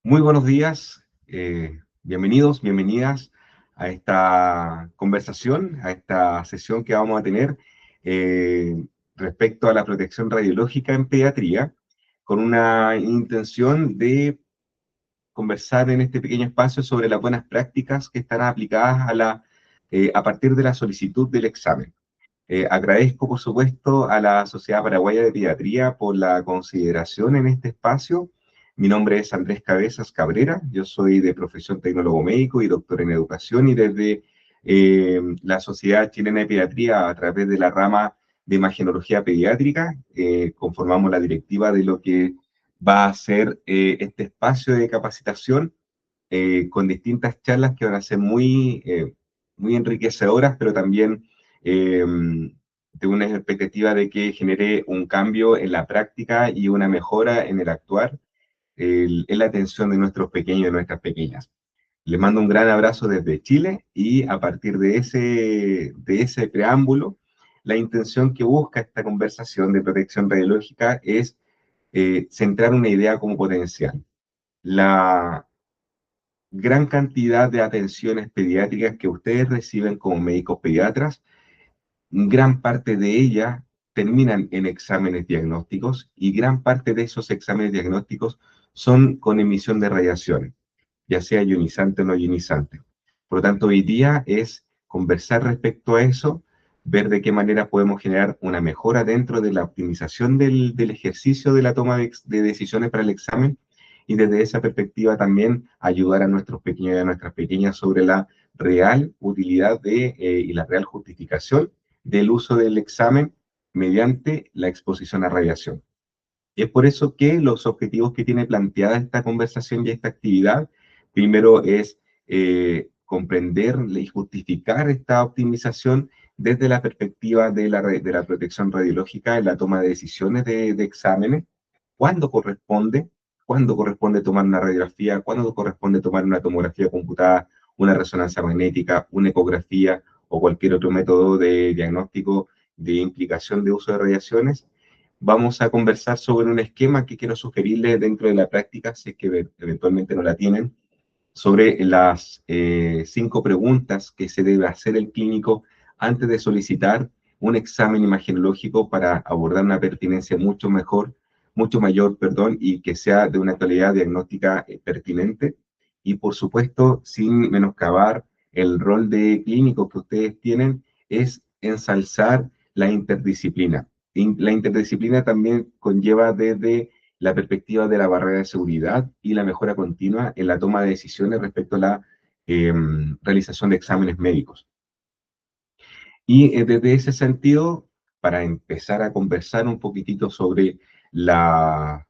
Muy buenos días, bienvenidos, bienvenidas a esta conversación, a esta sesión que vamos a tener respecto a la protección radiológica en pediatría, con una intención de conversar en este pequeño espacio sobre las buenas prácticas que estarán aplicadas a partir de la solicitud del examen. Agradezco, por supuesto, a la Sociedad Paraguaya de Pediatría por la consideración en este espacio. Mi nombre es Andrés Cabezas Cabrera, yo soy de profesión tecnólogo médico y doctor en educación, y desde la Sociedad Chilena de Pediatría, a través de la rama de imagenología pediátrica, conformamos la directiva de lo que va a ser este espacio de capacitación con distintas charlas que van a ser muy enriquecedoras, pero también eh, de una expectativa de que genere un cambio en la práctica y una mejora en el actuar, en la atención de nuestros pequeños y de nuestras pequeñas. Les mando un gran abrazo desde Chile, y a partir de ese preámbulo, la intención que busca esta conversación de protección radiológica es centrar una idea como potencial. La gran cantidad de atenciones pediátricas que ustedes reciben como médicos pediatras, gran parte de ellas terminan en exámenes diagnósticos, y gran parte de esos exámenes diagnósticos son con emisión de radiaciones, ya sea ionizante o no ionizante. Por lo tanto, hoy día es conversar respecto a eso, ver de qué manera podemos generar una mejora dentro de la optimización del ejercicio de la toma de decisiones para el examen, y desde esa perspectiva también ayudar a nuestros pequeños y a nuestras pequeñas sobre la real utilidad y la real justificación del uso del examen mediante la exposición a radiación. Y es por eso que los objetivos que tiene planteada esta conversación y esta actividad, primero es comprender y justificar esta optimización desde la perspectiva de la protección radiológica en la toma de decisiones de exámenes, cuándo corresponde tomar una radiografía, cuándo corresponde tomar una tomografía computada, una resonancia magnética, una ecografía o cualquier otro método de diagnóstico de implicación de uso de radiaciones. Vamos a conversar sobre un esquema que quiero sugerirles dentro de la práctica, si es que eventualmente no la tienen, sobre las 5 preguntas que se debe hacer el clínico antes de solicitar un examen imagenológico para abordar una pertinencia mucho mayor, perdón, y que sea de una calidad diagnóstica pertinente. Y por supuesto, sin menoscabar el rol de clínico que ustedes tienen, es ensalzar la interdisciplina. La interdisciplina también conlleva desde la perspectiva de la barrera de seguridad y la mejora continua en la toma de decisiones respecto a la realización de exámenes médicos. Y desde ese sentido, para empezar a conversar un poquitito sobre la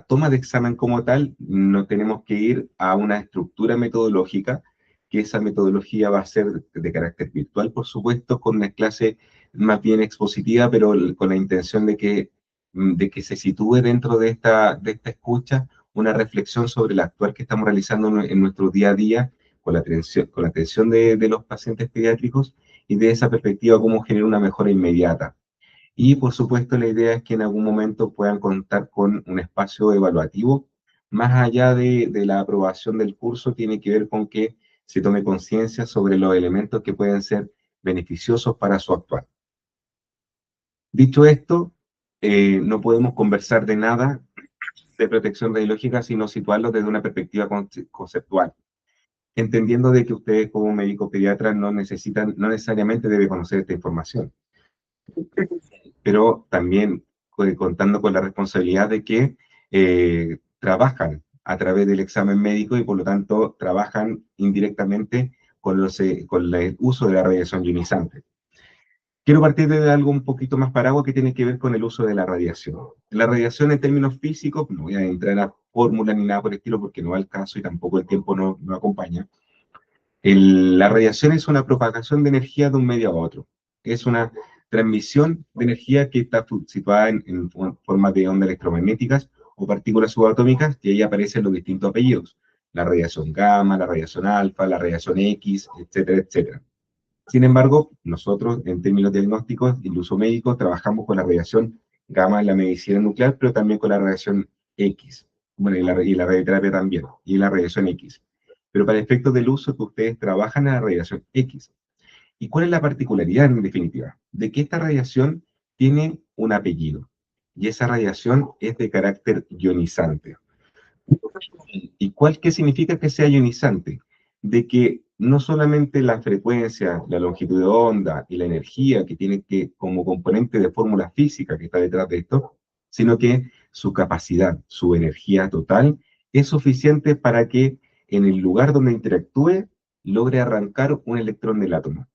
toma de examen como tal, no tenemos que ir a una estructura metodológica, que esa metodología va a ser de carácter virtual, por supuesto, con una clase más bien expositiva, pero con la intención de que se sitúe dentro de esta escucha una reflexión sobre el actuar que estamos realizando en nuestro día a día con la atención de los pacientes pediátricos, y de esa perspectiva cómo generar una mejora inmediata. Y por supuesto la idea es que en algún momento puedan contar con un espacio evaluativo. Más allá de la aprobación del curso, tiene que ver con que se tome conciencia sobre los elementos que pueden ser beneficiosos para su actuar. Dicho esto, no podemos conversar de nada de protección radiológica sino situarlo desde una perspectiva conceptual, entendiendo de que ustedes como médicos pediatras no necesariamente deben conocer esta información, pero también contando con la responsabilidad de que trabajan a través del examen médico, y por lo tanto trabajan indirectamente con el uso de la radiación ionizante. Quiero partir de algo un poquito más paraguas que tiene que ver con el uso de la radiación. La radiación en términos físicos, no voy a entrar a fórmula ni nada por el estilo porque no va al caso y tampoco el tiempo no acompaña. La radiación es una propagación de energía de un medio a otro. Es una transmisión de energía que está situada en forma de ondas electromagnéticas o partículas subatómicas, y ahí aparecen los distintos apellidos: la radiación gamma, la radiación alfa, la radiación X, etcétera, etcétera. Sin embargo, nosotros en términos diagnósticos y el uso médico trabajamos con la radiación gamma en la medicina nuclear, pero también con la radiación X. Bueno, y la radioterapia también, y la radiación X. Pero para efectos del uso que ustedes trabajan en la radiación X. ¿Y cuál es la particularidad, en definitiva? De que esta radiación tiene un apellido, y esa radiación es de carácter ionizante. ¿Y qué significa que sea ionizante? De que no solamente la frecuencia, la longitud de onda y la energía que tiene que, como componente de fórmula física que está detrás de esto, sino que su capacidad, su energía total, es suficiente para que en el lugar donde interactúe logre arrancar un electrón del átomo.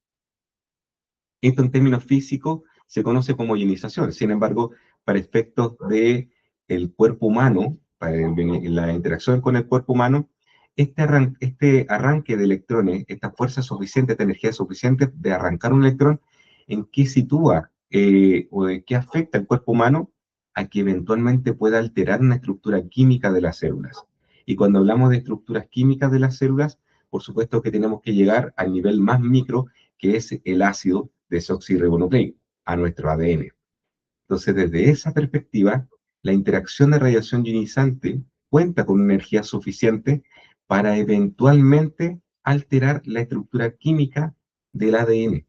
Esto en términos físicos se conoce como ionización. Sin embargo, para efectos de el cuerpo humano, para la interacción con el cuerpo humano, este arranque de electrones, esta fuerza suficiente, esta energía suficiente de arrancar un electrón, ¿en qué sitúa o de qué afecta el cuerpo humano? A que eventualmente pueda alterar una estructura química de las células. Y cuando hablamos de estructuras químicas de las células, por supuesto que tenemos que llegar al nivel más micro, que es el ácido desoxirribonucleico, a nuestro ADN. Entonces, desde esa perspectiva, la interacción de radiación ionizante cuenta con una energía suficiente para eventualmente alterar la estructura química del ADN.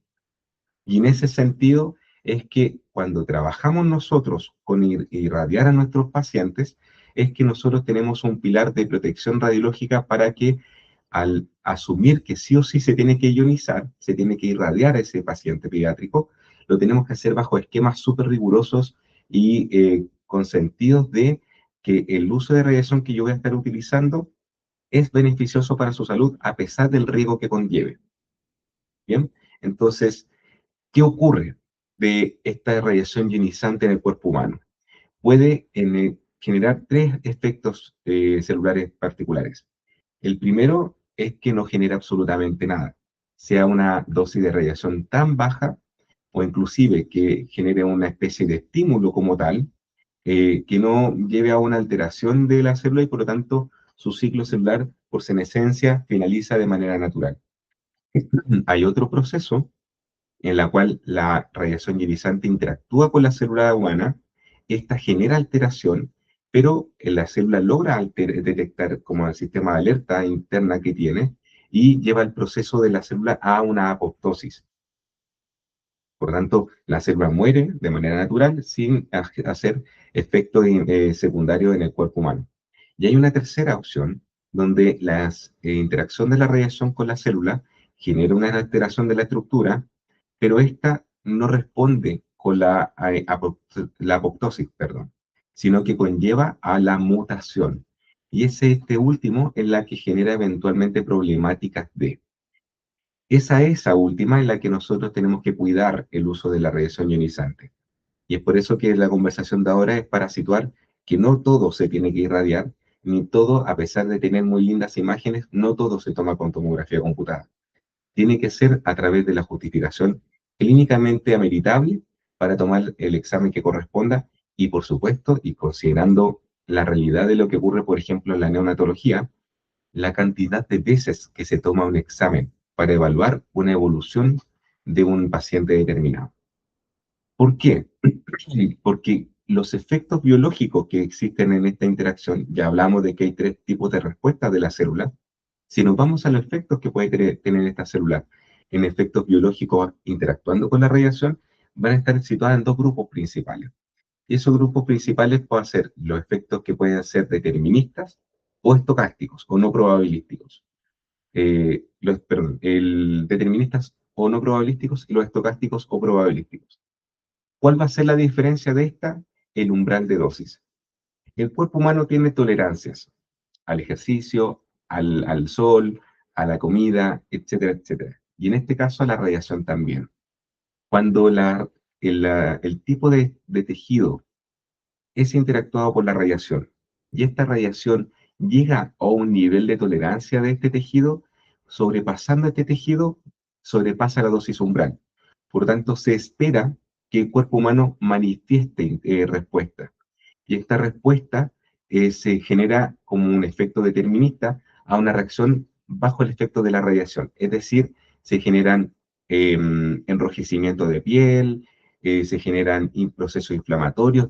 Y en ese sentido es que cuando trabajamos nosotros con irradiar a nuestros pacientes, es que nosotros tenemos un pilar de protección radiológica para que al asumir que sí o sí se tiene que ionizar, se tiene que irradiar a ese paciente pediátrico, lo tenemos que hacer bajo esquemas súper rigurosos y consentidos de que el uso de radiación que yo voy a estar utilizando es beneficioso para su salud a pesar del riesgo que conlleve. Bien, entonces, ¿qué ocurre de esta radiación ionizante en el cuerpo humano? Puede generar tres efectos celulares particulares. El primero es que no genera absolutamente nada, sea una dosis de radiación tan baja o inclusive que genere una especie de estímulo como tal, que no lleve a una alteración de la célula y por lo tanto su ciclo celular, por senescencia, finaliza de manera natural. Hay otro proceso en la cual la radiación ionizante interactúa con la célula humana, esta genera alteración, pero la célula logra detectar como el sistema de alerta interna que tiene y lleva el proceso de la célula a una apoptosis. Por tanto, la célula muere de manera natural sin hacer efecto secundario en el cuerpo humano. Y hay una tercera opción donde la interacción de la radiación con la célula genera una alteración de la estructura, pero esta no responde con la apoptosis, perdón, sino que conlleva a la mutación. Y es este último en la que genera eventualmente problemáticas de. Esa última en la que nosotros tenemos que cuidar el uso de la radiación ionizante. Y es por eso que la conversación de ahora es para situar que no todo se tiene que irradiar, ni todo, a pesar de tener muy lindas imágenes, no todo se toma con tomografía computada. Tiene que ser a través de la justificación clínicamente ameritable para tomar el examen que corresponda y, por supuesto, y considerando la realidad de lo que ocurre, por ejemplo, en la neonatología, la cantidad de veces que se toma un examen para evaluar una evolución de un paciente determinado. ¿Por qué? Porque los efectos biológicos que existen en esta interacción, ya hablamos de que hay tres tipos de respuestas de la célula. Si nos vamos a los efectos que puede tener esta célula en efectos biológicos interactuando con la radiación, van a estar situadas en dos grupos principales. Y esos grupos principales pueden ser los efectos que pueden ser deterministas o estocásticos o no probabilísticos. El deterministas o no probabilísticos y los estocásticos o probabilísticos. ¿Cuál va a ser la diferencia de esta? El umbral de dosis. El cuerpo humano tiene tolerancias al ejercicio, al sol, a la comida, etcétera, etcétera. Y en este caso a la radiación también. Cuando el tipo de tejido es interactuado por la radiación y esta radiación llega a un nivel de tolerancia de este tejido, sobrepasando este tejido, sobrepasa la dosis umbral. Por lo tanto, se espera que el cuerpo humano manifieste respuesta. Y esta respuesta se genera como un efecto determinista a una reacción bajo el efecto de la radiación. Es decir, se generan enrojecimiento de piel, se generan procesos inflamatorios,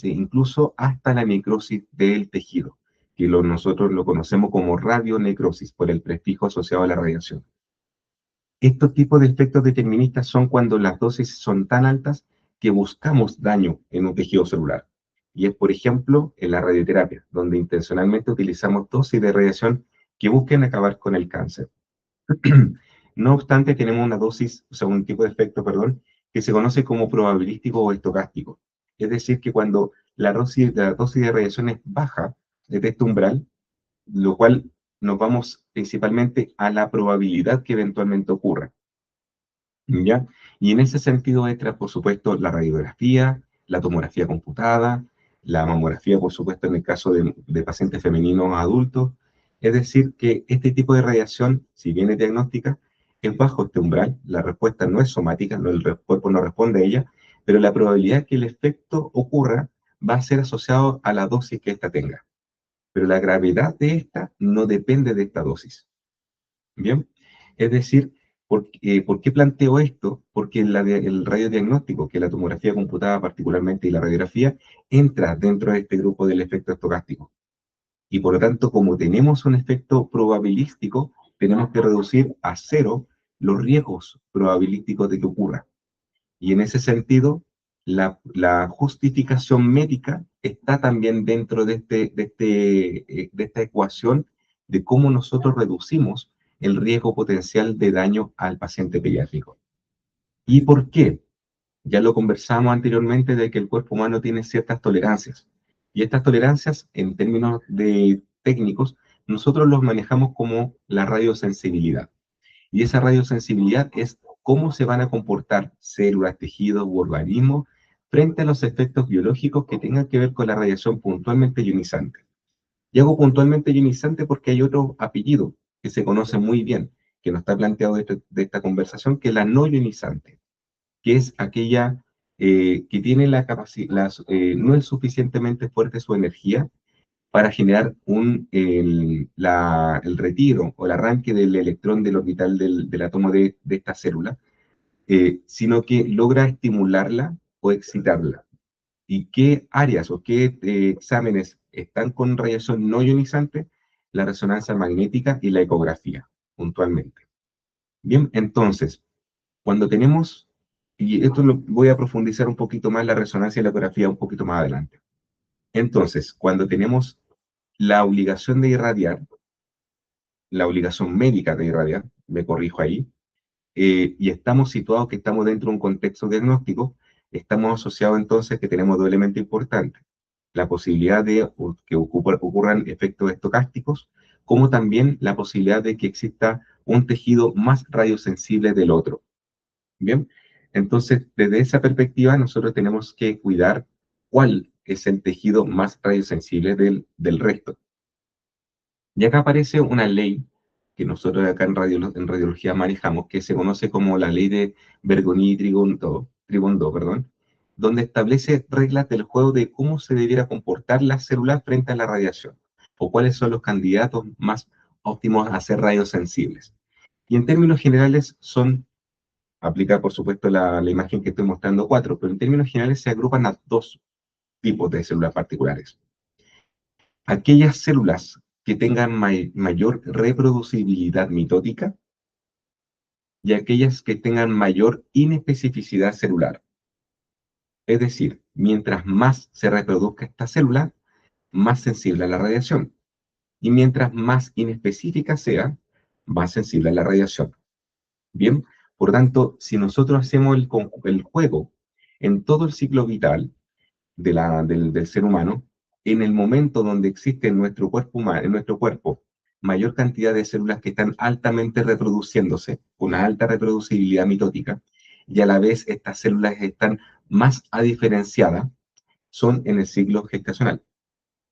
incluso hasta la necrosis del tejido, que nosotros lo conocemos como radionecrosis por el prefijo asociado a la radiación. Estos tipos de efectos deterministas son cuando las dosis son tan altas que buscamos daño en un tejido celular. Y es, por ejemplo, en la radioterapia, donde intencionalmente utilizamos dosis de radiación que busquen acabar con el cáncer. No obstante, tenemos una dosis, o sea, un tipo de efecto, perdón, que se conoce como probabilístico o estocástico. Es decir, que cuando la dosis de radiación es baja de este umbral, lo cual nos vamos principalmente a la probabilidad que eventualmente ocurra. ¿Ya? Y en ese sentido entra, por supuesto, la radiografía, la tomografía computada, la mamografía, por supuesto, en el caso de pacientes femeninos adultos. Es decir, que este tipo de radiación, si bien es diagnóstica, es bajo este umbral, la respuesta no es somática, no, el cuerpo no responde a ella, pero la probabilidad que el efecto ocurra va a ser asociado a la dosis que ésta tenga. Pero la gravedad de esta no depende de esta dosis. ¿Bien? Es decir, ¿por qué planteo esto? Porque el radiodiagnóstico, que es la tomografía computada particularmente y la radiografía, entra dentro de este grupo del efecto estocástico. Y por lo tanto, como tenemos un efecto probabilístico, tenemos que reducir a cero los riesgos probabilísticos de que ocurra. Y en ese sentido, la justificación médica está también dentro de esta ecuación de cómo nosotros reducimos el riesgo potencial de daño al paciente pediátrico. ¿Y por qué? Ya lo conversamos anteriormente de que el cuerpo humano tiene ciertas tolerancias. Y estas tolerancias, en términos de técnicos, nosotros los manejamos como la radiosensibilidad. Y esa radiosensibilidad es cómo se van a comportar células, tejidos u organismos frente a los efectos biológicos que tengan que ver con la radiación puntualmente ionizante. Y hago puntualmente ionizante porque hay otro apellido que se conoce muy bien, que no está planteado de esta conversación, que es la no ionizante, que es aquella que tiene la capacidad, no es suficientemente fuerte su energía para generar el retiro o el arranque del electrón del orbital del átomo de esta célula, sino que logra estimularla o excitarla. ¿Y qué áreas o qué exámenes están con radiación no ionizante? La resonancia magnética y la ecografía, puntualmente. Bien, entonces, cuando tenemos, y esto lo voy a profundizar un poquito más, la resonancia y la ecografía un poquito más adelante. Entonces, cuando tenemos la obligación de irradiar, la obligación médica de irradiar, me corrijo ahí, y estamos situados que estamos dentro de un contexto diagnóstico, estamos asociados entonces que tenemos dos elementos importantes, la posibilidad de que ocurran efectos estocásticos, como también la posibilidad de que exista un tejido más radiosensible del otro. Bien, entonces desde esa perspectiva nosotros tenemos que cuidar cuál es el tejido más radiosensible del resto. Y acá aparece una ley que nosotros acá en radiología manejamos, que se conoce como la ley de Bergoni-Tribondó, perdón, donde establece reglas del juego de cómo se debiera comportar la célula frente a la radiación, o cuáles son los candidatos más óptimos a ser radiosensibles. Y en términos generales aplica por supuesto la imagen que estoy mostrando cuatro, pero en términos generales se agrupan a dos tipos de células particulares. Aquellas células que tengan mayor reproducibilidad mitótica y aquellas que tengan mayor inespecificidad celular. Es decir, mientras más se reproduzca esta célula, más sensible a la radiación. Y mientras más inespecífica sea, más sensible a la radiación. Bien, por tanto, si nosotros hacemos el juego en todo el ciclo vital del ser humano, en el momento donde existe en nuestro cuerpo humano, en nuestro cuerpo, mayor cantidad de células que están altamente reproduciéndose, una alta reproducibilidad mitótica, y a la vez estas células están más adiferenciadas, son en el ciclo gestacional,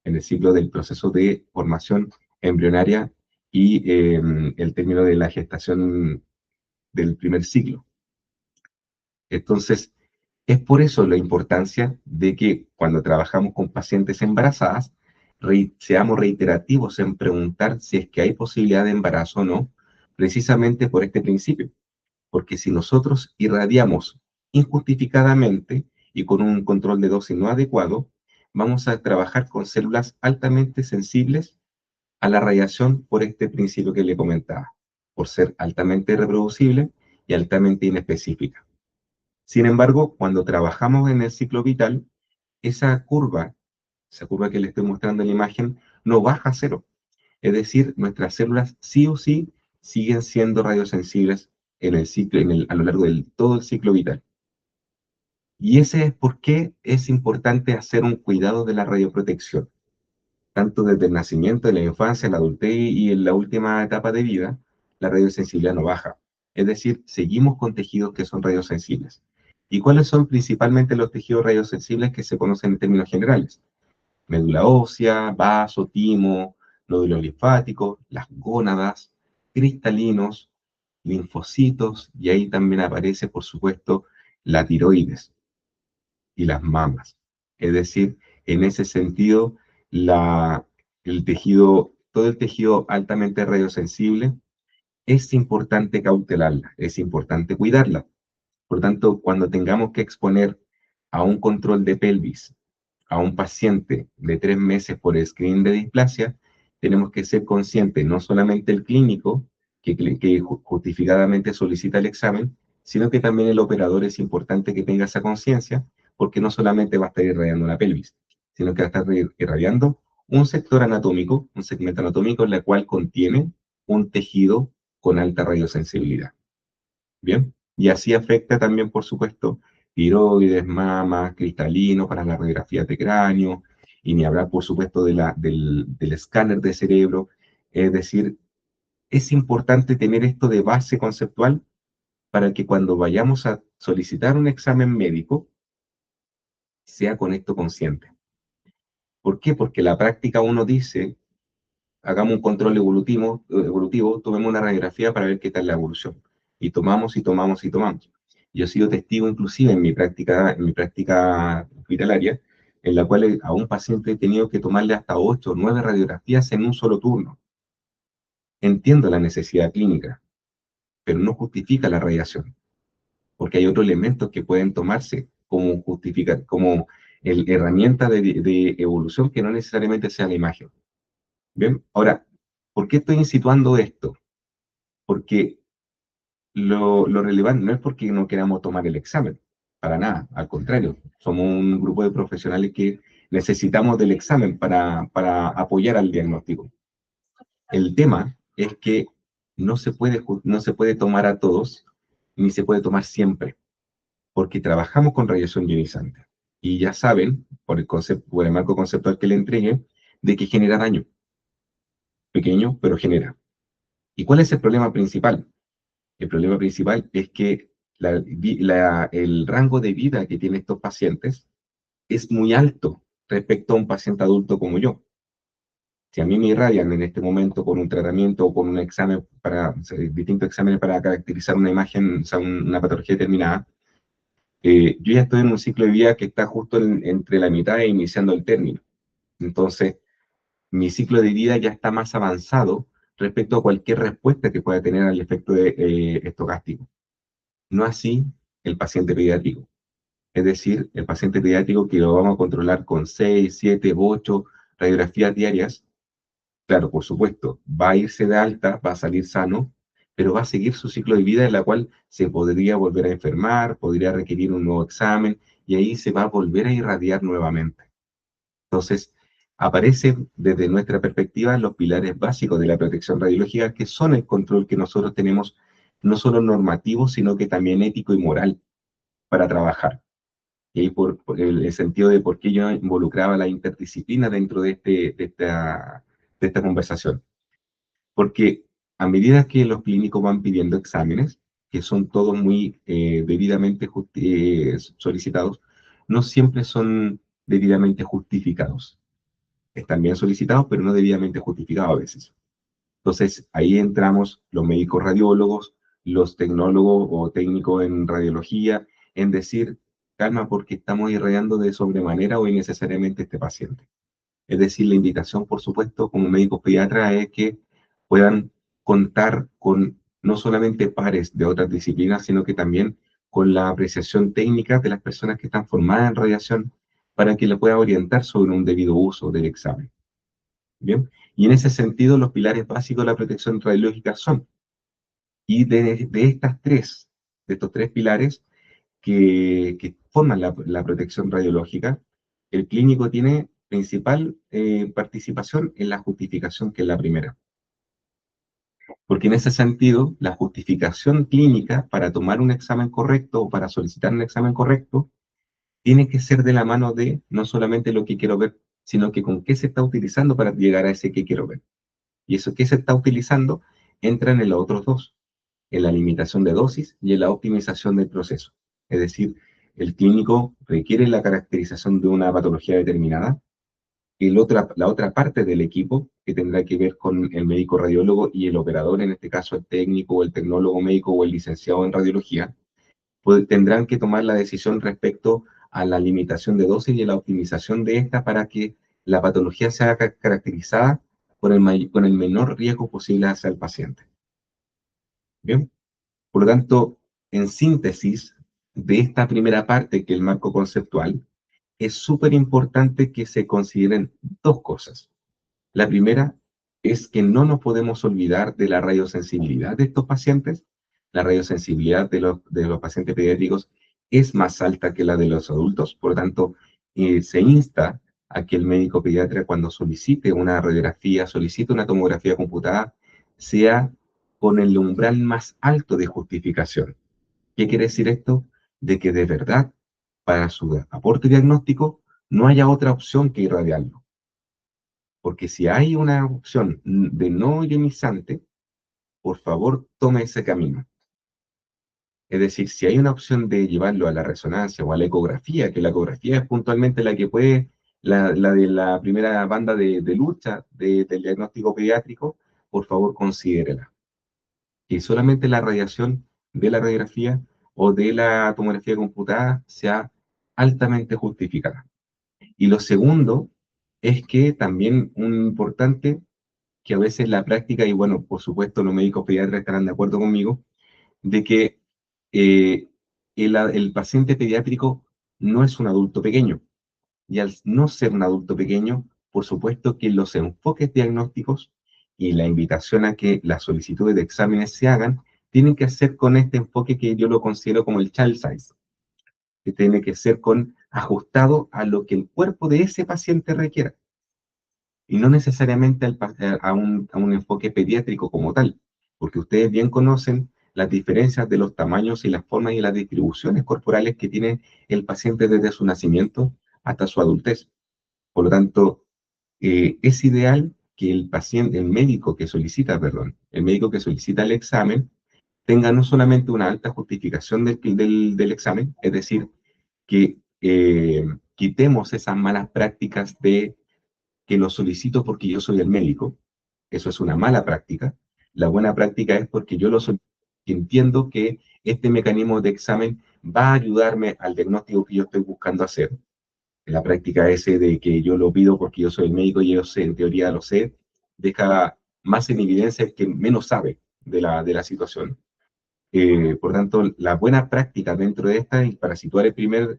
en el ciclo del proceso de formación embrionaria y el término de la gestación del primer ciclo. Entonces, es por eso la importancia de que cuando trabajamos con pacientes embarazadas, seamos reiterativos en preguntar si es que hay posibilidad de embarazo o no, precisamente por este principio. Porque si nosotros irradiamos injustificadamente y con un control de dosis no adecuado, vamos a trabajar con células altamente sensibles a la radiación por este principio que le comentaba, por ser altamente reproducible y altamente inespecífica. Sin embargo, cuando trabajamos en el ciclo vital, esa curva que le estoy mostrando en la imagen, no baja a cero. Es decir, nuestras células sí o sí siguen siendo radiosensibles en el ciclo, a lo largo de todo el ciclo vital. Y ese es por qué es importante hacer un cuidado de la radioprotección, tanto desde el nacimiento, en la infancia, en la adultez y en la última etapa de vida, la radiosensibilidad no baja. Es decir, seguimos con tejidos que son radiosensibles. ¿Y cuáles son principalmente los tejidos radiosensibles que se conocen en términos generales? Médula ósea, vaso, timo, nódulos linfáticos, las gónadas, cristalinos, linfocitos, y ahí también aparece, por supuesto, la tiroides y las mamas. Es decir, en ese sentido, el tejido, todo el tejido altamente radiosensible, es importante cautelarla, es importante cuidarla. Por tanto, cuando tengamos que exponer a un control de pelvis a un paciente de 3 meses por screening de displasia, tenemos que ser conscientes, no solamente el clínico, que justificadamente solicita el examen, sino que también el operador es importante que tenga esa conciencia, porque no solamente va a estar irradiando la pelvis, sino que va a estar irradiando un sector anatómico, un segmento anatómico, en el cual contiene un tejido con alta radiosensibilidad. Bien, y así afecta también, por supuesto, tiroides, mamas, cristalino para las radiografías de cráneo, y ni hablar, por supuesto, del escáner de cerebro. Es decir, es importante tener esto de base conceptual para que cuando vayamos a solicitar un examen médico, sea con esto consciente. ¿Por qué? Porque la práctica uno dice, hagamos un control evolutivo, tomemos una radiografía para ver qué tal la evolución. Y tomamos y tomamos y tomamos. Yo he sido testigo inclusive en mi práctica hospitalaria, en la cual a un paciente he tenido que tomarle hasta 8 o 9 radiografías en un solo turno. Entiendo la necesidad clínica, pero no justifica la radiación, porque hay otros elementos que pueden tomarse como como herramienta de evolución que no necesariamente sea la imagen. Bien, ahora, ¿por qué estoy situando esto? Porque lo relevante no es porque no queramos tomar el examen, para nada, al contrario, somos un grupo de profesionales que necesitamos del examen para apoyar al diagnóstico. El tema es que no se puede tomar a todos, ni se puede tomar siempre, porque trabajamos con radiación ionizante. Y ya saben, por el marco conceptual que le entregué, de que genera daño, pequeño, pero genera. ¿Y cuál es el problema principal? El problema principal es que el rango de vida que tienen estos pacientes es muy alto respecto a un paciente adulto como yo. Si a mí me irradian en este momento con un tratamiento o con un examen o sea, distintos exámenes para caracterizar una imagen, o sea, una patología determinada, yo ya estoy en un ciclo de vida que está justo entre la mitad e iniciando el término. Entonces, mi ciclo de vida ya está más avanzado respecto a cualquier respuesta que pueda tener al efecto estocástico. No así el paciente pediátrico. Es decir, el paciente pediátrico que lo vamos a controlar con 6, 7, 8 radiografías diarias, claro, por supuesto, va a irse de alta, va a salir sano, pero va a seguir su ciclo de vida en la cual se podría volver a enfermar, podría requerir un nuevo examen y ahí se va a volver a irradiar nuevamente. Entonces, aparecen desde nuestra perspectiva los pilares básicos de la protección radiológica, que son el control que nosotros tenemos, no solo normativo, sino que también ético y moral para trabajar. Y ahí por el sentido de por qué yo involucraba la interdisciplina dentro de esta conversación. Porque a medida que los clínicos van pidiendo exámenes, que son todos muy debidamente solicitados, no siempre son debidamente justificados. Están bien solicitados, pero no debidamente justificados a veces. Entonces, ahí entramos los médicos radiólogos, los tecnólogos o técnicos en radiología, en decir, calma, porque estamos irradiando de sobremanera o innecesariamente este paciente. Es decir, la invitación, por supuesto, como médicos pediatras, es que puedan contar con no solamente pares de otras disciplinas, sino que también con la apreciación técnica de las personas que están formadas en radiación para que le pueda orientar sobre un debido uso del examen. ¿Bien? Y en ese sentido, los pilares básicos de la protección radiológica son, y de estos tres pilares que forman la protección radiológica, el clínico tiene principal participación en la justificación, que es la primera. Porque en ese sentido, la justificación clínica para tomar un examen correcto o para solicitar un examen correcto tiene que ser de la mano de no solamente lo que quiero ver, sino que con qué se está utilizando para llegar a ese que quiero ver. Y eso que se está utilizando entran en los otros dos, en la limitación de dosis y en la optimización del proceso. Es decir, el clínico requiere la caracterización de una patología determinada, y la otra parte del equipo, que tendrá que ver con el médico radiólogo y el operador, en este caso el técnico o el tecnólogo médico o el licenciado en radiología, pues tendrán que tomar la decisión respecto a la limitación de dosis y a la optimización de esta para que la patología sea caracterizada con el menor riesgo posible hacia el paciente. ¿Bien? Por lo tanto, en síntesis de esta primera parte, que es el marco conceptual, es súper importante que se consideren dos cosas. La primera es que no nos podemos olvidar de la radiosensibilidad de estos pacientes. La radiosensibilidad de los pacientes pediátricos es más alta que la de los adultos, por lo tanto, se insta a que el médico pediatra, cuando solicite una radiografía, solicite una tomografía computada, sea con el umbral más alto de justificación. ¿Qué quiere decir esto? De que de verdad, para su aporte diagnóstico, no haya otra opción que irradiarlo. Porque si hay una opción de no ionizante, por favor, tome ese camino. Es decir, si hay una opción de llevarlo a la resonancia o a la ecografía, que la ecografía es puntualmente la que puede, la de la primera banda de lucha del diagnóstico pediátrico, por favor, considérela. Que solamente la radiación de la radiografía o de la tomografía computada sea altamente justificada. Y lo segundo es que también un importante, que a veces la práctica, y bueno, por supuesto los médicos pediatras estarán de acuerdo conmigo, de que eh, el paciente pediátrico no es un adulto pequeño. Y al no ser un adulto pequeño, por supuesto que los enfoques diagnósticos y la invitación a que las solicitudes de exámenes se hagan, tienen que ser con este enfoque que yo lo considero como el child size, que tiene que ser ajustado a lo que el cuerpo de ese paciente requiera, y no necesariamente a un enfoque pediátrico como tal, porque ustedes bien conocen las diferencias de los tamaños y las formas y las distribuciones corporales que tiene el paciente desde su nacimiento hasta su adultez. Por lo tanto, es ideal que el paciente, el médico que solicita el examen, tenga no solamente una alta justificación del examen, es decir, que quitemos esas malas prácticas de que lo solicito porque yo soy el médico. Eso es una mala práctica. La buena práctica es porque yo lo solicito y entiendo que este mecanismo de examen va a ayudarme al diagnóstico que yo estoy buscando hacer. La práctica ese de que yo lo pido porque yo soy el médico y yo sé, en teoría lo sé, deja más en evidencia el que menos sabe de la situación. Por tanto, la buena práctica dentro de esta, y para situar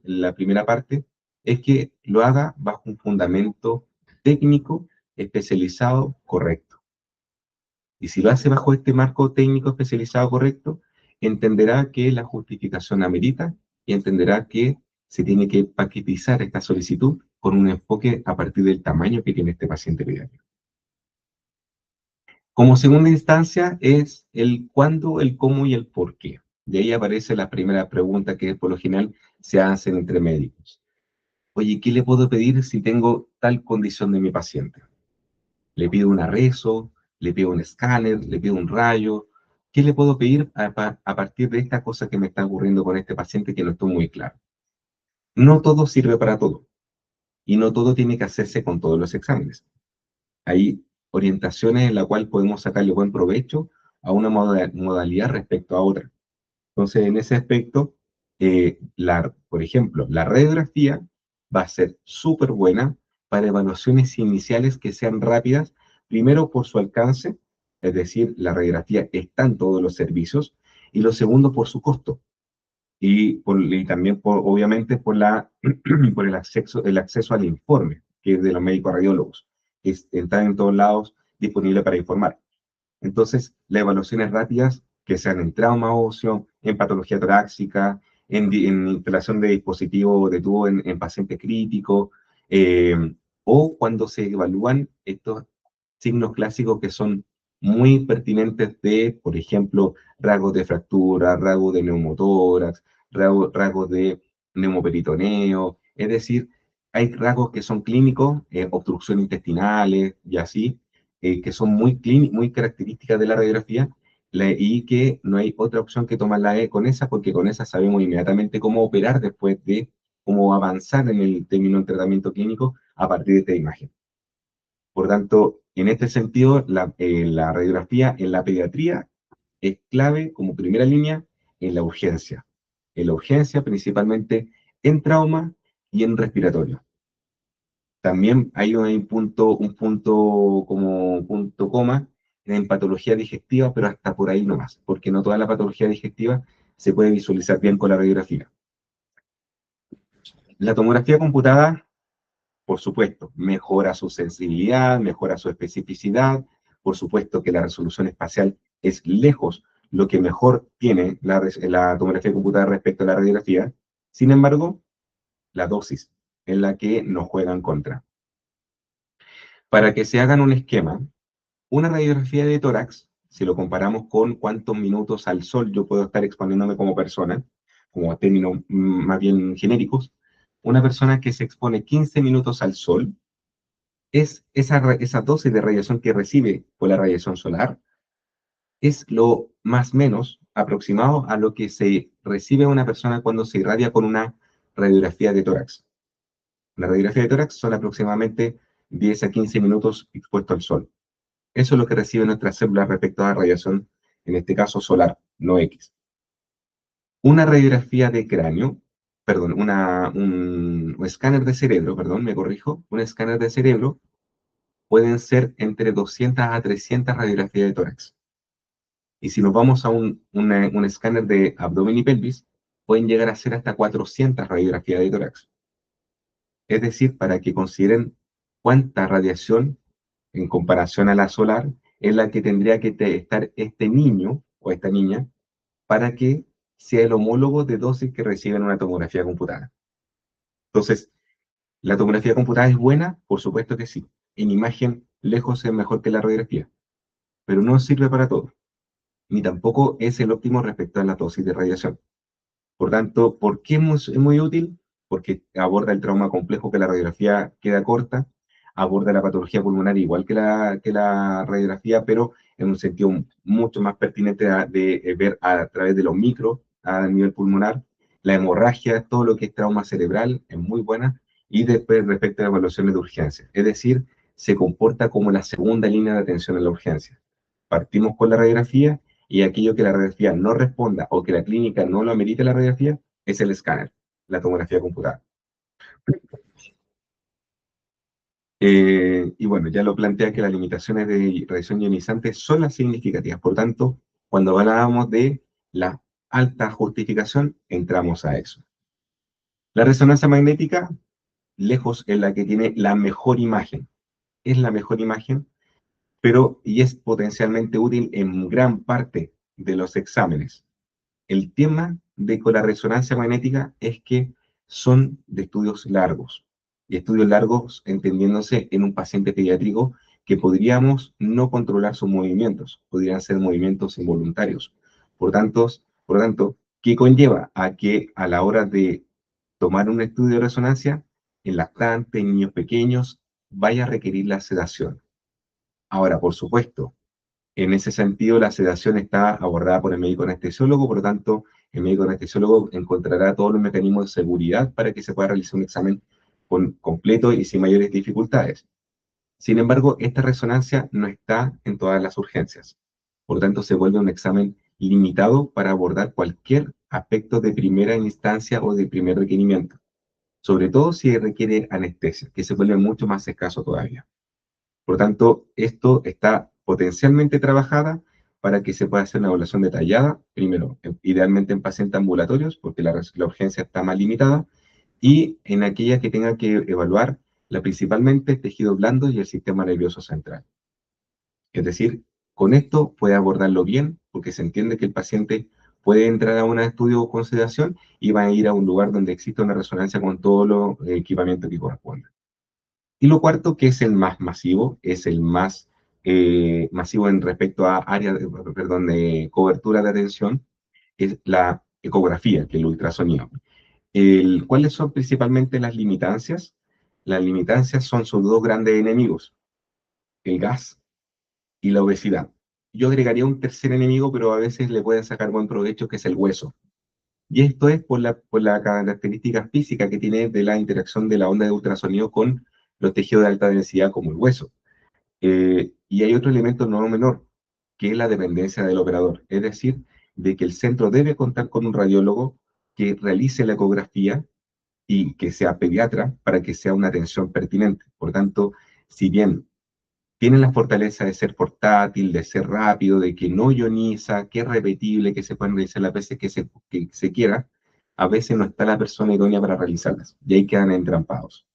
la primera parte, es que lo haga bajo un fundamento técnico especializado correcto. Y si lo hace bajo este marco técnico especializado correcto, entenderá que la justificación amerita y entenderá que se tiene que paquetizar esta solicitud con un enfoque a partir del tamaño que tiene este paciente pediátrico. Como segunda instancia es el cuándo, el cómo y el por qué. De ahí aparece la primera pregunta que por lo general se hacen entre médicos. Oye, ¿qué le puedo pedir si tengo tal condición de mi paciente? ¿Le pido una reso? ¿Le pido un escáner? ¿Le pido un rayo? ¿Qué le puedo pedir a partir de esta cosa que me está ocurriendo con este paciente que no estoy muy claro? No todo sirve para todo y no todo tiene que hacerse con todos los exámenes. Hay orientaciones en la cual podemos sacarle buen provecho a una modalidad respecto a otra. Entonces, en ese aspecto, por ejemplo, la radiografía va a ser súper buena para evaluaciones iniciales que sean rápidas, primero por su alcance, es decir, la radiografía está en todos los servicios, y lo segundo por su costo. y también, obviamente, por el acceso al informe, que es de los médicos radiólogos, que está en todos lados disponible para informar. Entonces, las evaluaciones rápidas, que sean en trauma óseo, en patología torácica, en instalación de dispositivos de tubo en paciente crítico, eh, o cuando se evalúan estos signos clásicos que son muy pertinentes de, por ejemplo, rasgos de fractura, rasgos de neumotórax, rasgos de neumoperitoneo, es decir, hay rasgos que son clínicos, obstrucciones intestinales y así, que son muy características de la radiografía, y que no hay otra opción que tomar la E con esa, porque con esa sabemos inmediatamente cómo operar después de cómo avanzar en el término del tratamiento clínico a partir de esta imagen. Por tanto, en este sentido, la radiografía en la pediatría es clave como primera línea en la urgencia. En la urgencia principalmente en trauma y en respiratorio. También hay un punto como punto coma en patología digestiva, pero hasta por ahí nomás, porque no toda la patología digestiva se puede visualizar bien con la radiografía. La tomografía computada, por supuesto, mejora su sensibilidad, mejora su especificidad, por supuesto que la resolución espacial es lejos lo que mejor tiene la tomografía computada respecto a la radiografía. Sin embargo, la dosis en la que nos juegan contra. Para que se hagan un esquema, una radiografía de tórax, si lo comparamos con cuántos minutos al sol yo puedo estar exponiéndome como persona, como términos más bien genéricos, una persona que se expone 15 minutos al sol, es esa dosis de radiación que recibe por la radiación solar, es lo más menos aproximado a lo que se recibe una persona cuando se irradia con una radiografía de tórax. La radiografía de tórax son aproximadamente 10 a 15 minutos expuesto al sol. Eso es lo que reciben nuestras células respecto a la radiación, en este caso solar, no X. Una radiografía de cráneo, perdón, un escáner de cerebro, perdón, me corrijo, un escáner de cerebro pueden ser entre 200 a 300 radiografías de tórax. Y si nos vamos a un escáner de abdomen y pelvis, pueden llegar a ser hasta 400 radiografías de tórax. Es decir, para que consideren cuánta radiación en comparación a la solar es la que tendría que estar este niño o esta niña para que sea el homólogo de dosis que reciben una tomografía computada. Entonces, ¿la tomografía computada es buena? Por supuesto que sí. En imagen, lejos es mejor que la radiografía, pero no sirve para todo, ni tampoco es el óptimo respecto a la dosis de radiación. Por tanto, ¿por qué es muy útil? Porque aborda el trauma complejo que la radiografía queda corta, aborda la patología pulmonar igual que la radiografía, pero en un sentido mucho más pertinente de ver a través de los micros a nivel pulmonar. La hemorragia, todo lo que es trauma cerebral, es muy buena. Y después respecto a evaluaciones de urgencia. Es decir, se comporta como la segunda línea de atención en la urgencia. Partimos con la radiografía y aquello que la radiografía no responda o que la clínica no lo amerite la radiografía es el escáner, la tomografía computada. Y bueno, ya lo plantea que las limitaciones de radiación ionizante son las significativas. Por tanto, cuando hablábamos de la alta justificación, entramos a eso. La resonancia magnética, lejos, es la que tiene la mejor imagen. Es la mejor imagen, pero y es potencialmente útil en gran parte de los exámenes. El tema con la resonancia magnética es que son de estudios largos, y estudios largos entendiéndose en un paciente pediátrico que podríamos no controlar sus movimientos, podrían ser movimientos involuntarios. Por tanto, ¿qué conlleva a que a la hora de tomar un estudio de resonancia, en lactantes, en niños pequeños, vaya a requerir la sedación? Ahora, por supuesto, en ese sentido, la sedación está abordada por el médico anestesiólogo, por lo tanto, el médico anestesiólogo encontrará todos los mecanismos de seguridad para que se pueda realizar un examen completo y sin mayores dificultades. Sin embargo, esta resonancia no está en todas las urgencias. Por lo tanto, se vuelve un examen limitado para abordar cualquier aspecto de primera instancia o de primer requerimiento, sobre todo si requiere anestesia, que se vuelve mucho más escaso todavía. Por tanto, esto está potencialmente trabajada para que se pueda hacer una evaluación detallada, primero, idealmente en pacientes ambulatorios, porque la urgencia está más limitada, y en aquella que tenga que evaluar principalmente el tejido blando y el sistema nervioso central. Es decir, con esto puede abordarlo bien, porque se entiende que el paciente puede entrar a un estudio o consideración y va a ir a un lugar donde exista una resonancia con todos los equipamientos que correspondan. Y lo cuarto, que es el más masivo, es el más masivo en respecto a área perdón, de cobertura de atención, es la ecografía, que es el ultrasonido. ¿Cuáles son principalmente las limitancias? Las limitancias son sus dos grandes enemigos, el gas y la obesidad. Yo agregaría un tercer enemigo, pero a veces le pueden sacar buen provecho, que es el hueso. Y esto es por la característica física que tiene de la interacción de la onda de ultrasonido con los tejidos de alta densidad como el hueso. Y hay otro elemento no menor, que es la dependencia del operador. Es decir, de que el centro debe contar con un radiólogo que realice la ecografía y que sea pediatra para que sea una atención pertinente. Por tanto, si bien tienen la fortaleza de ser portátil, de ser rápido, de que no ioniza, que es repetible, que se pueden realizar las veces que se quiera, a veces no está la persona idónea para realizarlas y ahí quedan entrampados.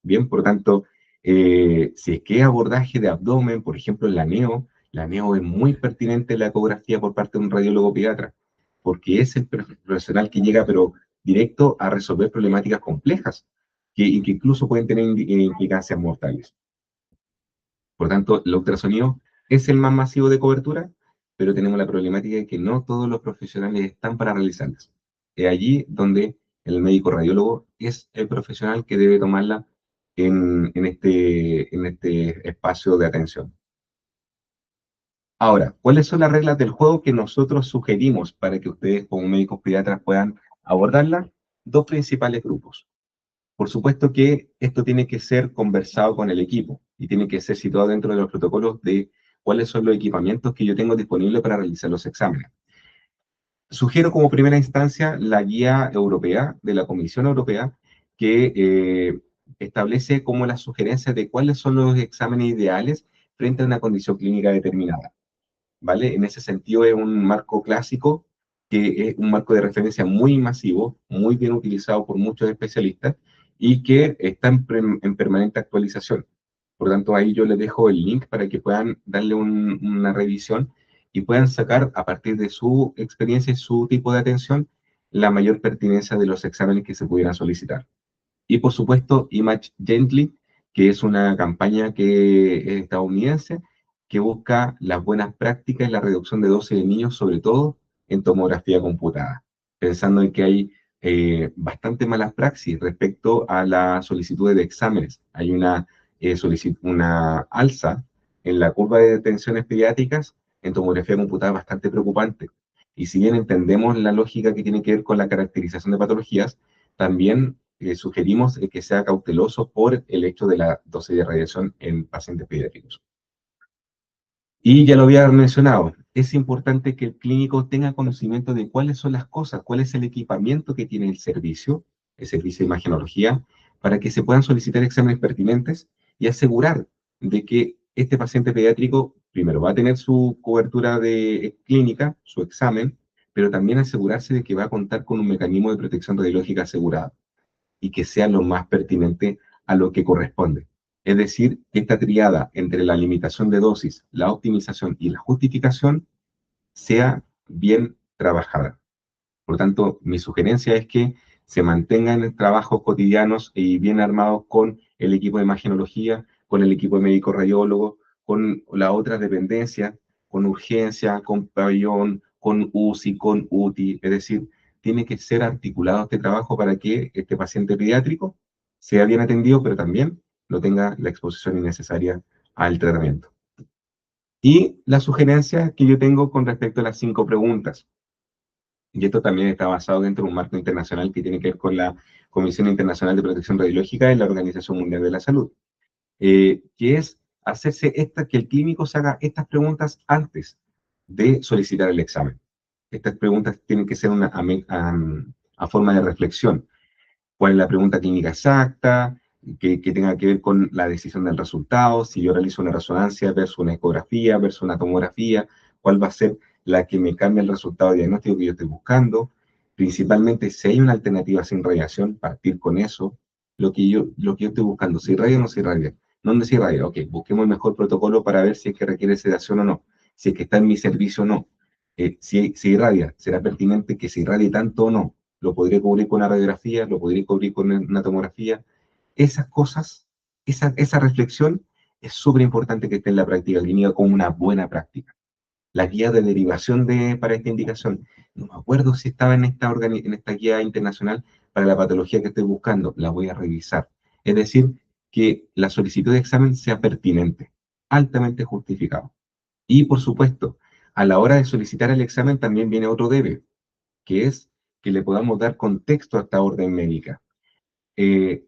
Bien, por tanto, si es que es abordaje de abdomen, por ejemplo, en la neo es muy pertinente en la ecografía por parte de un radiólogo pediatra, porque es el profesional que llega, pero directo a resolver problemáticas complejas, que incluso pueden tener implicancias mortales. Por tanto, el ultrasonido es el más masivo de cobertura, pero tenemos la problemática de que no todos los profesionales están para realizarlas. Es allí donde el médico radiólogo es el profesional que debe tomarla en este espacio de atención. Ahora, ¿cuáles son las reglas del juego que nosotros sugerimos para que ustedes como médicos pediatras puedan abordarla? Dos principales grupos. Por supuesto que esto tiene que ser conversado con el equipo y tiene que ser situado dentro de los protocolos de cuáles son los equipamientos que yo tengo disponibles para realizar los exámenes. Sugiero como primera instancia la guía europea de la Comisión Europea que establece como las sugerencias de cuáles son los exámenes ideales frente a una condición clínica determinada. ¿Vale? En ese sentido es un marco clásico, que es un marco de referencia muy masivo, muy bien utilizado por muchos especialistas y que está en permanente actualización. Por lo tanto, ahí yo les dejo el link para que puedan darle una revisión y puedan sacar a partir de su experiencia y su tipo de atención la mayor pertinencia de los exámenes que se pudieran solicitar. Y por supuesto, Image Gently, que es una campaña que es estadounidense, que busca las buenas prácticas y la reducción de dosis de niños, sobre todo en tomografía computada, pensando en que hay bastante malas praxis respecto a la solicitud de exámenes. Hay una alza en la curva de detenciones pediátricas en tomografía computada bastante preocupante. Y si bien entendemos la lógica que tiene que ver con la caracterización de patologías, también sugerimos que sea cauteloso por el hecho de la dosis de radiación en pacientes pediátricos. Y ya lo había mencionado, es importante que el clínico tenga conocimiento de cuáles son las cosas, cuál es el equipamiento que tiene el servicio de imagenología, para que se puedan solicitar exámenes pertinentes y asegurar de que este paciente pediátrico, primero, va a tener su cobertura de clínica, su examen, pero también asegurarse de que va a contar con un mecanismo de protección radiológica asegurado y que sea lo más pertinente a lo que corresponde. Es decir, que esta triada entre la limitación de dosis, la optimización y la justificación sea bien trabajada. Por lo tanto, mi sugerencia es que se mantengan trabajos cotidianos y bien armados con el equipo de imagenología, con el equipo de médico radiólogo, con la otra dependencia, con urgencia, con pabellón, con UCI, con UTI. Es decir, tiene que ser articulado este trabajo para que este paciente pediátrico sea bien atendido, pero también no tenga la exposición innecesaria al tratamiento. Y la sugerencia que yo tengo con respecto a las 5 preguntas. Y esto también está basado dentro de un marco internacional que tiene que ver con la Comisión Internacional de Protección Radiológica y la Organización Mundial de la Salud, que es que el clínico se haga estas preguntas antes de solicitar el examen. Estas preguntas tienen que ser a forma de reflexión. ¿Cuál es la pregunta clínica exacta? Que tenga que ver con la decisión del resultado, si yo realizo una resonancia versus una ecografía versus una tomografía, cuál va a ser la que me cambia el resultado diagnóstico que yo estoy buscando. Principalmente, si hay una alternativa sin radiación, partir con eso. Lo que yo estoy buscando, si irradia o no se irradia. ¿Dónde se irradia? Ok, busquemos el mejor protocolo para ver si es que requiere sedación o no, si es que está en mi servicio o no. Si se irradia, ¿será pertinente que se irradie tanto o no? ¿Lo podría cubrir con una radiografía? ¿Lo podría cubrir con una tomografía? Esas cosas, esa reflexión es súper importante que esté en la práctica clínica como una buena práctica. La guía de derivación para esta indicación, no me acuerdo si estaba en esta guía internacional para la patología que estoy buscando, la voy a revisar. Es decir, que la solicitud de examen sea pertinente, altamente justificado. Y por supuesto, a la hora de solicitar el examen también viene otro debe, que es que le podamos dar contexto a esta orden médica. Eh,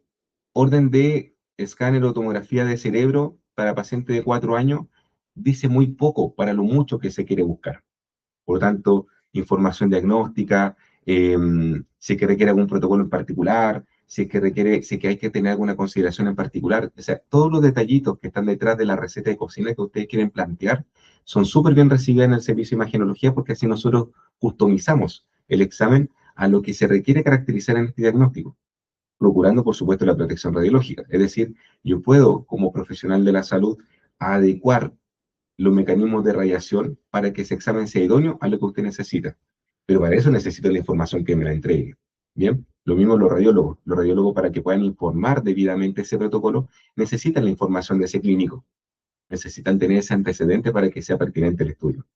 Orden de escáner o tomografía de cerebro para paciente de 4 años dice muy poco para lo mucho que se quiere buscar. Por lo tanto, información diagnóstica, si es que requiere algún protocolo en particular, si es que hay que tener alguna consideración en particular. O sea, todos los detallitos que están detrás de la receta de cocina que ustedes quieren plantear son súper bien recibidos en el servicio de imagenología porque así nosotros customizamos el examen a lo que se requiere caracterizar en este diagnóstico, procurando, por supuesto, la protección radiológica. Es decir, yo puedo, como profesional de la salud, adecuar los mecanismos de radiación para que ese examen sea idóneo a lo que usted necesita. Pero para eso necesito la información que me la entregue. Bien, lo mismo los radiólogos. Los radiólogos, para que puedan informar debidamente ese protocolo, necesitan la información de ese clínico. Necesitan tener ese antecedente para que sea pertinente el estudio.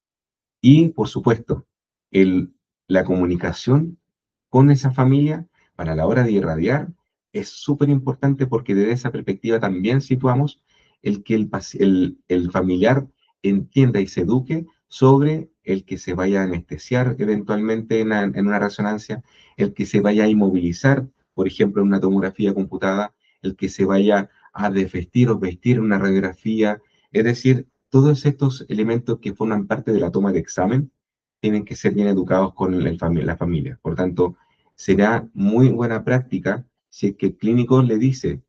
Y, por supuesto, el, la comunicación con esa familia para la hora de irradiar es súper importante porque desde esa perspectiva también situamos el que el familiar entienda y se eduque sobre el que se vaya a anestesiar eventualmente en una resonancia, el que se vaya a inmovilizar, por ejemplo, en una tomografía computada, el que se vaya a desvestir o vestir en una radiografía. Es decir, todos estos elementos que forman parte de la toma de examen tienen que ser bien educados con la familia. Por tanto, será muy buena práctica si es que el clínico le dice,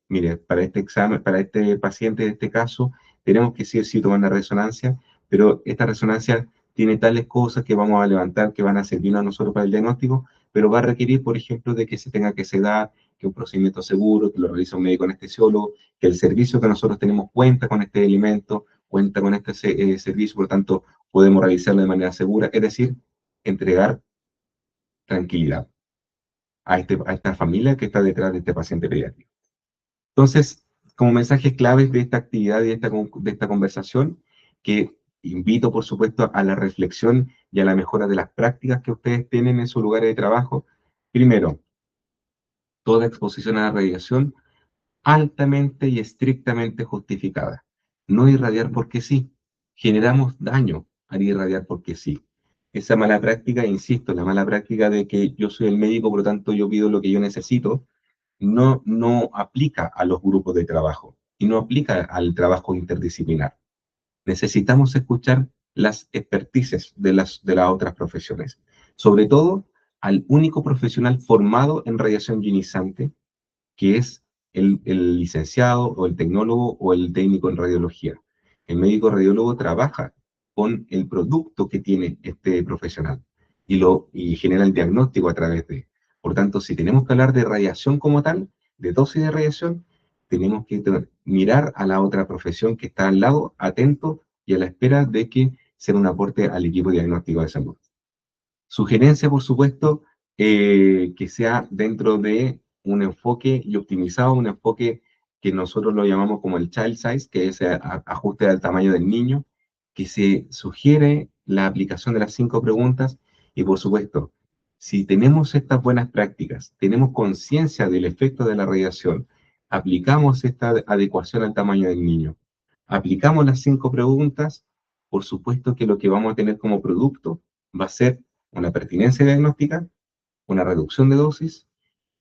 mire, para este examen, para este paciente de este caso, tenemos que sí o sí tomar una resonancia, pero esta resonancia tiene tales cosas que vamos a levantar que van a servirnos a nosotros para el diagnóstico, pero va a requerir, por ejemplo, de que se tenga que sedar, que un procedimiento seguro, que lo realice un médico anestesiólogo, que el servicio que nosotros tenemos cuenta con este elemento, cuenta con este servicio, por lo tanto, podemos realizarlo de manera segura, es decir, entregar tranquilidad a esta familia que está detrás de este paciente pediátrico. Entonces, como mensajes claves de esta actividad y de esta conversación, que invito, por supuesto, a la reflexión y a la mejora de las prácticas que ustedes tienen en sus lugares de trabajo. Primero, toda exposición a la radiación altamente y estrictamente justificada. No irradiar porque sí. Generamos daño al irradiar porque sí. Esa mala práctica, insisto, la mala práctica de que yo soy el médico, por lo tanto yo pido lo que yo necesito, no aplica a los grupos de trabajo y no aplica al trabajo interdisciplinar. Necesitamos escuchar las expertices de las otras profesiones, sobre todo al único profesional formado en radiación ionizante, que es el licenciado o el tecnólogo o el técnico en radiología. El médico radiólogo trabaja con el producto que tiene este profesional y genera el diagnóstico a través de. Por tanto, si tenemos que hablar de radiación como tal, de dosis de radiación, tenemos que mirar a la otra profesión que está al lado, atento y a la espera de que sea un aporte al equipo diagnóstico de salud. Sugerencia, por supuesto, que sea dentro de un enfoque y optimizado, un enfoque que nosotros lo llamamos como el child size, que es ajuste al tamaño del niño, que se sugiere la aplicación de las 5 preguntas y, por supuesto, si tenemos estas buenas prácticas, tenemos conciencia del efecto de la radiación, aplicamos esta adecuación al tamaño del niño, aplicamos las 5 preguntas, por supuesto que lo que vamos a tener como producto va a ser una pertinencia diagnóstica, una reducción de dosis,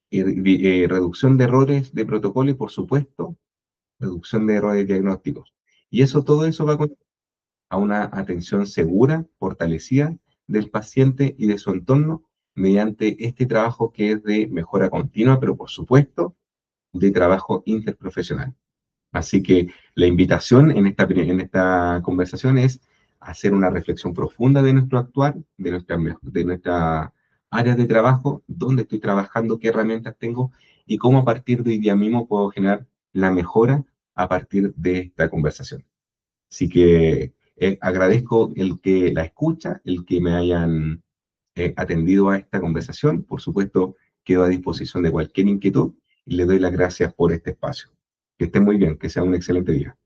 reducción de errores de protocolo y, por supuesto, reducción de errores diagnósticos. Y todo eso va a una atención segura, fortalecida del paciente y de su entorno mediante este trabajo que es de mejora continua, pero por supuesto, de trabajo interprofesional. Así que la invitación en esta conversación es hacer una reflexión profunda de nuestro actuar, de nuestra área de trabajo, dónde estoy trabajando, qué herramientas tengo y cómo a partir de hoy día mismo puedo generar la mejora a partir de esta conversación. Así que agradezco el que la escucha, el que me hayan atendido a esta conversación. Por supuesto, quedo a disposición de cualquier inquietud y le doy las gracias por este espacio. Que estén muy bien, que sea un excelente día.